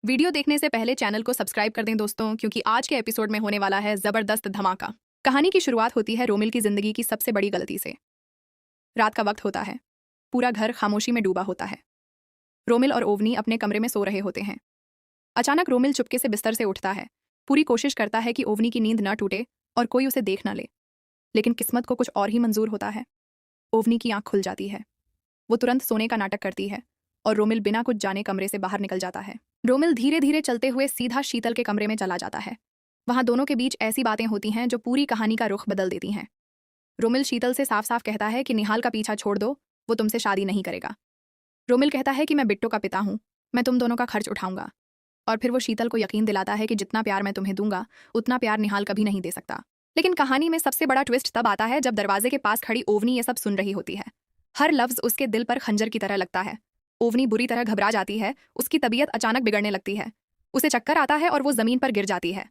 Video देखने से पहले चैनल को सब्सक्राइब कर दें दोस्तों, क्योंकि आज के एपिसोड में होने वाला है जबरदस्त धमाका। कहानी की शुरुआत होती है रोमिल की जिंदगी की सबसे बड़ी गलती से। रात का वक्त होता है, पूरा घर खामोशी में डूबा होता है। रोमिल और ओवनी अपने कमरे में सो रहे होते हैं। अचानक रोमिल चुपके से बिस्तर से उठता है, पूरी कोशिश करता है कि ओवनी की नींद न टूटे और कोई उसे देख न ले। लेकिन किस्मत को कुछ और ही मंजूर होता है। ओवनी की आंख खुल जाती है। वो तुरंत सोने का नाटक करती है और रोमिल बिना कुछ जाने कमरे से बाहर निकल जाता है। रोमिल धीरे धीरे चलते हुए सीधा शीतल के कमरे में चला जाता है। वहां दोनों के बीच ऐसी बातें होती हैं जो पूरी कहानी का रुख बदल देती हैं। रोमिल शीतल से साफ साफ कहता है कि निहाल का पीछा छोड़ दो, वो तुमसे शादी नहीं करेगा। रोमिल कहता है कि मैं बिट्टो का पिता हूं, मैं तुम दोनों का खर्च उठाऊंगा। और फिर वो शीतल को यकीन दिलाता है कि जितना प्यार मैं तुम्हें दूंगा उतना प्यार निहाल कभी नहीं दे सकता। लेकिन कहानी में सबसे बड़ा ट्विस्ट तब आता है जब दरवाजे के पास खड़ी ओवनी ये सब सुन रही होती है। हर लफ्ज उसके दिल पर खंजर की तरह लगता है। ओवनी बुरी तरह घबरा जाती है, उसकी तबीयत अचानक बिगड़ने लगती है। उसे चक्कर आता है और वो जमीन पर गिर जाती है।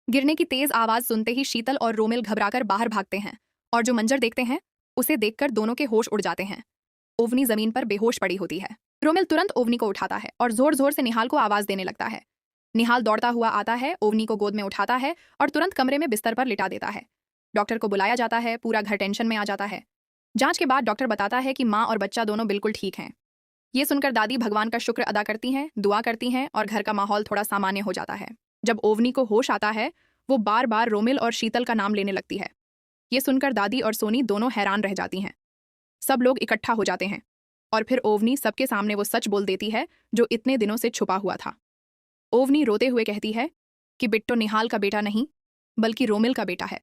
गिरने की तेज आवाज सुनते ही शीतल और रोमिल घबराकर बाहर भागते हैं और जो मंजर देखते हैं उसे देखकर दोनों के होश उड़ जाते हैं। ओवनी जमीन पर बेहोश पड़ी होती है। रोमिल तुरंत ओवनी को उठाता है और जोर जोर से निहाल को आवाज देने लगता है। निहाल दौड़ता हुआ आता है, ओवनी को गोद में उठाता है और तुरंत कमरे में बिस्तर पर लिटा देता है। डॉक्टर को बुलाया जाता है, पूरा घर टेंशन में आ जाता है। जांच के बाद डॉक्टर बताता है कि माँ और बच्चा दोनों बिल्कुल ठीक हैं। ये सुनकर दादी भगवान का शुक्र अदा करती हैं, दुआ करती हैं और घर का माहौल थोड़ा सामान्य हो जाता है। जब ओवनी को होश आता है, वो बार बार रोमिल और शीतल का नाम लेने लगती है। ये सुनकर दादी और सोनी दोनों हैरान रह जाती हैं। सब लोग इकट्ठा हो जाते हैं और फिर ओवनी सबके सामने वो सच बोल देती है जो इतने दिनों से छुपा हुआ था। ओवनी रोते हुए कहती है कि बिट्टो निहाल का बेटा नहीं, बल्कि रोमिल का बेटा है।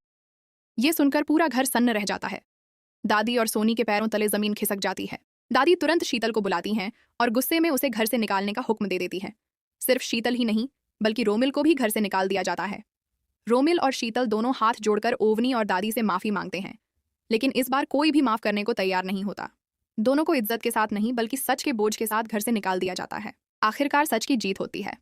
ये सुनकर पूरा घर सन्न रह जाता है। दादी और सोनी के पैरों तले जमीन खिसक जाती है। दादी तुरंत शीतल को बुलाती हैं और गुस्से में उसे घर से निकालने का हुक्म दे देती हैं। सिर्फ शीतल ही नहीं, बल्कि रोमिल को भी घर से निकाल दिया जाता है। रोमिल और शीतल दोनों हाथ जोड़कर ओवनी और दादी से माफी मांगते हैं, लेकिन इस बार कोई भी माफ करने को तैयार नहीं होता। दोनों को इज्जत के साथ नहीं, बल्कि सच के बोझ के साथ घर से निकाल दिया जाता है। आखिरकार सच की जीत होती है।